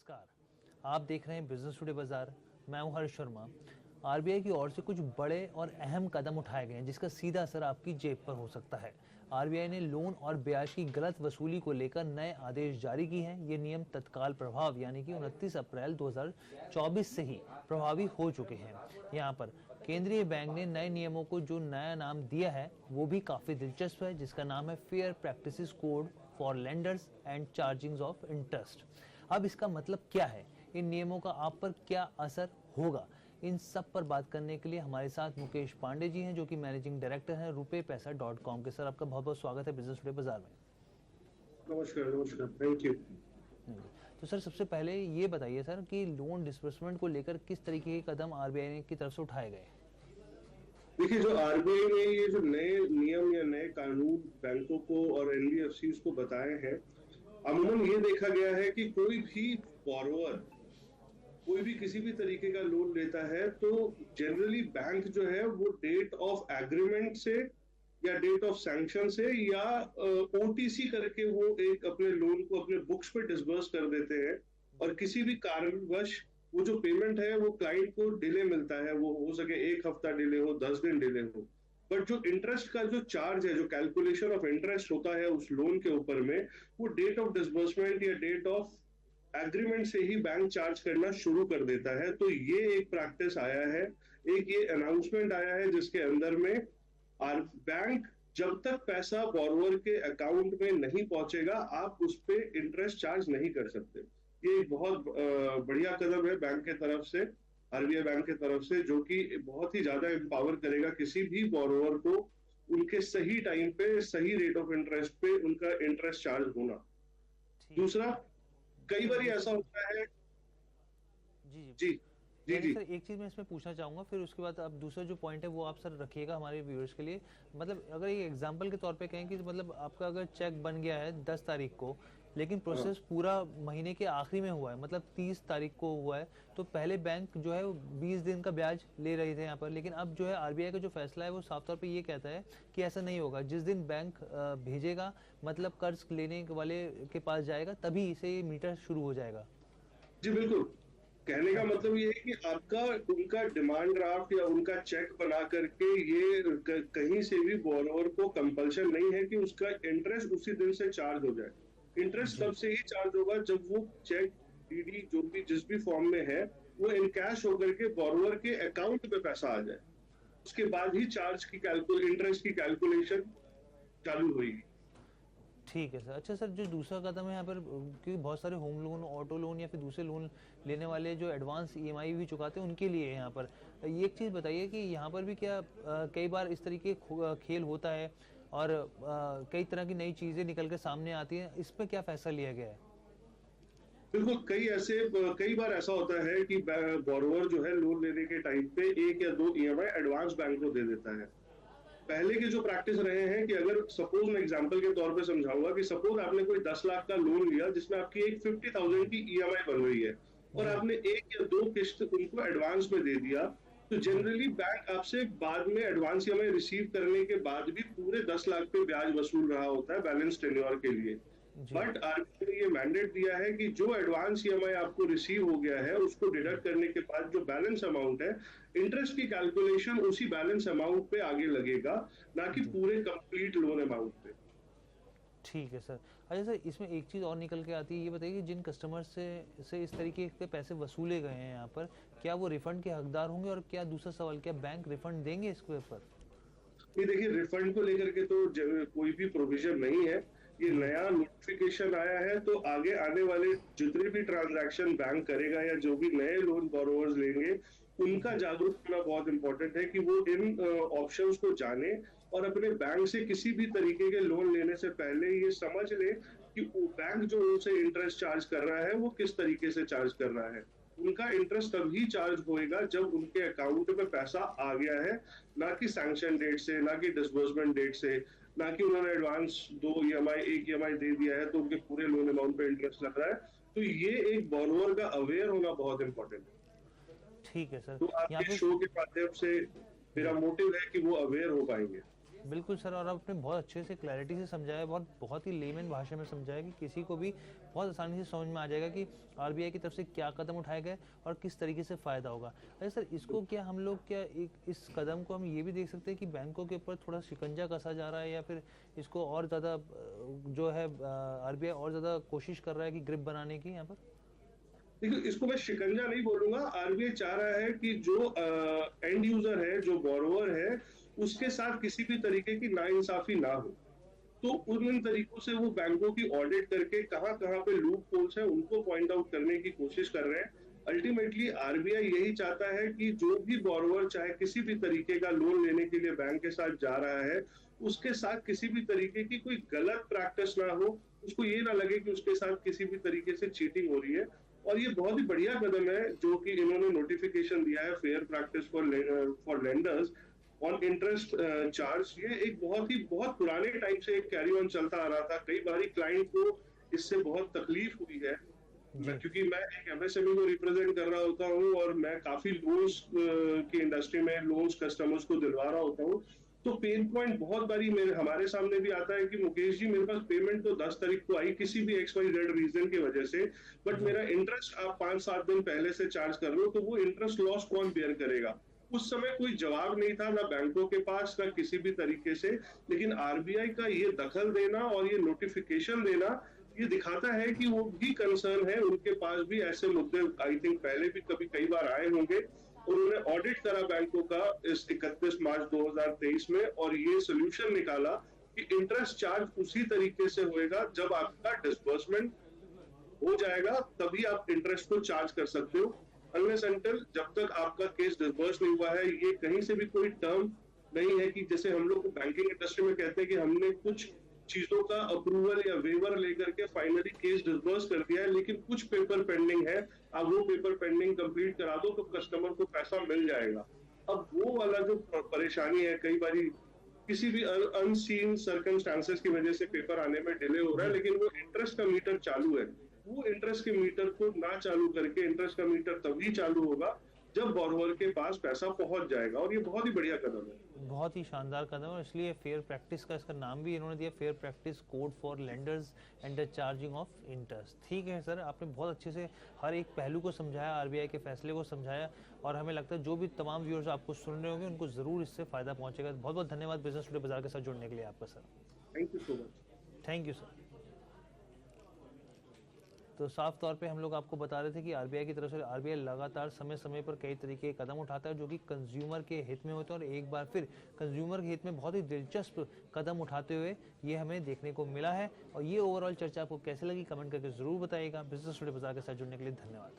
नमस्कार, आप देख रहे हैं बिजनेस टुडे बाजार। मैं हूं हर्ष शर्मा। आरबीआई की ओर से कुछ बड़े और अहम कदम उठाए गए हैं जिसका सीधा असर आपकी जेब पर हो सकता है। आरबीआई ने लोन और ब्याज की गलत वसूली को लेकर नए आदेश जारी किए हैं। ये नियम तत्काल प्रभाव यानी कि 29 अप्रैल 2024 से ही प्रभावी हो चुके हैं। यहाँ पर केंद्रीय बैंक ने नए नियमों को जो नया नाम दिया है वो भी काफी दिलचस्प है, जिसका नाम है fair practices code for lenders and charging of interest. अब इसका मतलब क्या है, इन नियमों का आप पर क्या असर होगा, इन सब पर बात करने के लिए हमारे साथ मुकेश पांडे जी हैं जो कि मैनेजिंग डायरेक्टर हैं rupepaisa.com के। सर, आपका बहुत बहुत स्वागत है बिजनेस टुडे बाजार में। नमस्कार नमस्कार, थैंक यू। तो सर, सबसे पहले ये बताइए सर कि लोन डिसबर्समेंट को लेकर किस तरीके के कदम आरबीआई की तरफ से उठाए गए। देखिए, जो आरबीआई ने ये जो नए नियम या नए कानून बैंकों को और एनबीएफसीज को बताए हैं, अमूमन ये देखा गया है कि कोई भी बॉरोवर कोई भी किसी भी तरीके का लोन लेता है तो जनरली बैंक जो है वो डेट ऑफ एग्रीमेंट से या डेट ऑफ सैंक्शन से या ओटीसी करके वो एक अपने लोन को अपने बुक्स पे डिसबर्स कर देते हैं। और किसी भी कारणवश वो जो पेमेंट है वो क्लाइंट को डिले मिलता है, वो हो सके 1 हफ्ता डिले हो, 10 दिन डिले हो। बट जो इंटरेस्ट का जो चार्ज है, जो कैलकुलेशन ऑफ इंटरेस्ट होता है उस लोन के ऊपर में, वो डेट ऑफ डिसबर्समेंट या डेट ऑफ एग्रीमेंट से ही बैंक चार्ज करना शुरू कर देता है। तो ये एक प्रैक्टिस आया है, एक ये अनाउंसमेंट आया है जिसके अंदर में बैंक जब तक पैसा बोरोवर के अकाउंट में नहीं पहुंचेगा आप उस पर इंटरेस्ट चार्ज नहीं कर सकते। ये एक बहुत बढ़िया कदम है बैंक के तरफ से, आरबीआई बैंक के तरफ से, जो कि बहुत ही ज्यादा एम्पावर करेगा किसी भी बोरोवर को उनके सही टाइम पे सही रेट ऑफ इंटरेस्ट पे उनका इंटरेस्ट चार्ज होना। दूसरा, कई बार ऐसा होता है। जी जी जी जी जी सर, एक चीज मैं इसमें पूछना चाहूंगा, फिर उसके बाद अब दूसरा जो पॉइंट है वो आप सर रखिएगा हमारे व्यूअर्स के लिए। मतलब अगर ये एग्जांपल के तौर पे कहें कि मतलब आपका अगर चेक बन गया है 10 तारीख को, लेकिन प्रोसेस पूरा महीने के आखिरी में हुआ है, मतलब 30 तारीख को हुआ है, तो पहले बैंक जो है 20 दिन का ब्याज ले रहे थे यहाँ पर, लेकिन अब जो है आरबीआई का जो फैसला है वो साफ तौर पे ये कहता है कि ऐसा नहीं होगा। जिस दिन बैंक भेजेगा, मतलब कर्ज लेने वाले के पास जाएगा, तभी से ये मीटर शुरू हो जाएगा। जी बिल्कुल। कहने का मतलब ये है कि आपका उनका डिमांड ड्राफ्ट या उनका चेक बना करके ये कहीं से भी बोरोवर को कंपल्शन नहीं है कि उसका इंटरेस्ट उसी दिन से चार्ज हो जाए। इंटरेस्ट तब से ही चार्ज होगा जब वो चेक, डीडी, जो भी जिस भी फॉर्म में है वो इनकैश होकर के बोरोवर के अकाउंट पे पैसा आ जाए, उसके बाद ही चार्ज की इंटरेस्ट की कैलकुलेशन चालू होगी। ठीक है सर। अच्छा सर, जो दूसरा कदम है यहाँ पर, क्योंकि बहुत सारे होम लोन, ऑटो लोन या फिर दूसरे लोन लेने वाले जो एडवांस ईएमआई भी चुकाते हैं उनके लिए यहाँ पर ये एक चीज़ बताइए कि यहाँ पर भी क्या कई बार इस तरीके खेल होता है और कई तरह की नई चीज़ें निकल कर सामने आती हैं, इस पर क्या फैसला लिया गया है? बिल्कुल, कई बार ऐसा होता है कि बोरोवर जो है लोन लेने के टाइम पे 1 या 2 ईएमआई एडवांस बैंक को दे देता है। पहले के जो प्रैक्टिस रहे हैं कि अगर सपोज, मैं एग्जांपल के तौर पे समझाऊंगा कि सपोज आपने कोई 10 लाख का लोन लिया जिसमें आपकी एक 50,000 की ईएमआई बन रही है और आपने 1 या 2 किस्त उनको एडवांस में दे दिया, तो जनरली बैंक आपसे बाद में एडवांस ईएमआई रिसीव करने के बाद भी पूरे 10 लाख पे ब्याज वसूल रहा होता है बैलेंस टेन्योर के लिए। बट आरबीआई ने ये मैंडेट दिया है कि जो एडवांस ईएमआई आपको रिसीव हो गया है उसको डिडक्ट करने के बाद जो बैलेंस अमाउंट है, इंटरेस्ट की कैलकुलेशन उसी बैलेंस अमाउंट पे आगे लगेगा, ना कि पूरे कंप्लीट लोन अमाउंट पे। ठीक है सर। अच्छा सर, इसमें एक चीज़ और निकल के आती है, ये बताइए कि जिन कस्टमर से इस तरीके के पैसे वसूले गए हैं यहाँ पर, क्या वो रिफंड के हकदार होंगे? और क्या दूसरा सवाल, क्या बैंक रिफंड देंगे इसके ऊपर? ये देखिए, रिफंड को लेकर के तो कोई भी प्रोविजन नहीं है। ये नया नोटिफिकेशन आया है, तो आगे आने वाले जितने भी ट्रांजैक्शन बैंक करेगा या जो भी नए लोन बोरोवर्स लेंगे उनका जागरूक होना बहुत इंपॉर्टेंट है कि वो इन ऑप्शंस को जाने और अपने बैंक से किसी भी तरीके के लोन लेने से पहले ये समझ ले कि बैंक जो उनसे इंटरेस्ट चार्ज कर रहा है वो किस तरीके से चार्ज कर रहा है। उनका इंटरेस्ट तभी चार्ज होएगा जब उनके अकाउंट में पैसा आ गया है, ना कि सैंक्शन डेट से, ना कि डिसबर्समेंट डेट से, ना कि उन्होंने एडवांस 2 ईएमआई 1 ईएमआई दे दिया है तो उनके पूरे लोन अमाउंट पे इंटरेस्ट लग रहा है। तो ये एक बोरोवर का अवेयर होना बहुत इंपॉर्टेंट है। ठीक है सर। तो आपके शो के माध्यम से मेरा मोटिव है कि वो अवेयर हो पाएंगे। बिल्कुल सर, और आपने बहुत अच्छे से क्लैरिटी से समझाया, बहुत ही लेमन भाषा में समझाया कि किसी को भी बहुत आसानी से समझ में आ जाएगा कि आरबीआई की तरफ से क्या कदम उठाए गए और किस तरीके से फ़ायदा होगा। अरे सर, इसको क्या हम लोग क्या एक इस कदम को हम ये भी देख सकते हैं कि बैंकों के ऊपर थोड़ा शिकंजा कसा जा रहा है, या फिर इसको और ज़्यादा जो है आरबीआई और ज़्यादा कोशिश कर रहा है कि ग्रिप बनाने की यहाँ पर? देखिए, इसको मैं शिकंजा नहीं बोलूंगा। आरबीआई चाह रहा है कि जो एंड यूजर है, जो बोरोवर है, उसके साथ किसी भी तरीके की नाइंसाफी ना हो। तो उन तरीकों से वो बैंकों की ऑडिट करके कहाँ कहाँ पे लूप होल्स है उनको पॉइंट आउट करने की कोशिश कर रहे हैं। अल्टीमेटली आरबीआई यही चाहता है कि जो भी बोरोवर चाहे किसी भी तरीके का लोन लेने के लिए बैंक के साथ जा रहा है, उसके साथ किसी भी तरीके की कोई गलत प्रैक्टिस ना हो, उसको ये ना लगे कि उसके साथ किसी भी तरीके से चीटिंग हो रही है। और ये बहुत ही बढ़िया कदम है जो कि इन्होंने नोटिफिकेशन दिया है, fair practice for lenders on interest charge. ये एक बहुत पुराने टाइम से एक कैरी ऑन चलता आ रहा था। कई बारी क्लाइंट को इससे बहुत तकलीफ हुई है। जी। क्योंकि मैं एक एमएसएमई को रिप्रेजेंट कर रहा होता हूँ और मैं काफी लोन्स की इंडस्ट्री में लोन्स कस्टमर्स को दिलवा रहा होता हूँ। तो पेन पॉइंट बहुत बारी मेरे हमारे सामने भी आता है कि मुकेश जी, मेरे पास पेमेंट तो 10 तारीख को आई किसी भी XYZ रीजन की वजह से, बट मेरा इंटरेस्ट आप 5-7 दिन पहले से चार्ज कर रहे हो, तो वो इंटरेस्ट लॉस कौन बेयर करेगा? उस समय कोई जवाब नहीं था, ना बैंकों के पास, ना किसी भी तरीके से। लेकिन आरबीआई का ये दखल देना और ये नोटिफिकेशन देना, ये दिखाता है कि वो भी कंसर्न है, उनके पास भी ऐसे मुद्दे आई थिंक पहले भी कभी कई बार आए होंगे। उन्होंने ऑडिट करा बैंकों का इस 31 मार्च 2023 में, और ये सोल्यूशन निकाला कि इंटरेस्ट चार्ज उसी तरीके से होएगा, जब आपका डिसबर्समेंट हो जाएगा तभी आप इंटरेस्ट को चार्ज कर सकते हो। अनलेस अनटिल जब तक आपका केस डिसबर्स नहीं हुआ है, ये कहीं से भी कोई टर्म नहीं है कि जैसे हम लोग बैंकिंग इंडस्ट्री में कहते हैं कि हमने कुछ चीजों का अप्रूवल या वेवर लेकर के फाइनली केस डिसबर्स कर दिया है, लेकिन कुछ पेपर पेंडिंग है। आप वो पेपर पेंडिंग कंप्लीट करा दो तो कस्टमर को पैसा मिल जाएगा। अब वो वाला जो परेशानी है, कई बारी किसी भी अनसीन सर्कमस्टांसेस की वजह से पेपर आने में डिले हो रहा है, जी। लेकिन वो इंटरेस्ट का मीटर चालू है। वो इंटरेस्ट के मीटर को ना चालू करके, इंटरेस्ट का मीटर तभी चालू होगा जब बोरोवर के पास पैसा पहुंच जाएगा, और ये बहुत ही बढ़िया कदम है। बहुत ही शानदार कदम है, और इसलिए फेयर प्रैक्टिस का इसका नाम भी इन्होंने दिया, fair practice code for lenders and the charging of interest. ठीक है सर, आपने बहुत अच्छे से हर एक पहलू को समझाया, आरबीआई के फैसले को समझाया, और हमें लगता है जो भी तमाम व्यूअर्स आपको सुन रहे होंगे उनको ज़रूर इससे फ़ायदा पहुंचेगा। बहुत बहुत धन्यवाद बिजनेस टुडे बाजार के साथ जुड़ने के लिए आपका sir. Thank you so much. Thank you sir. तो साफ तौर पे हम लोग आपको बता रहे थे कि आरबीआई की तरफ से आरबीआई लगातार समय समय पर कई तरीके के कदम उठाता है जो कि कंज्यूमर के हित में होते हैं, और एक बार फिर कंज्यूमर के हित में बहुत ही दिलचस्प कदम उठाते हुए ये हमें देखने को मिला है। और ये ओवरऑल चर्चा आपको कैसे लगी, कमेंट करके ज़रूर बताइएगा। बिजनेस टुडे बाजार के साथ जुड़ने के लिए धन्यवाद।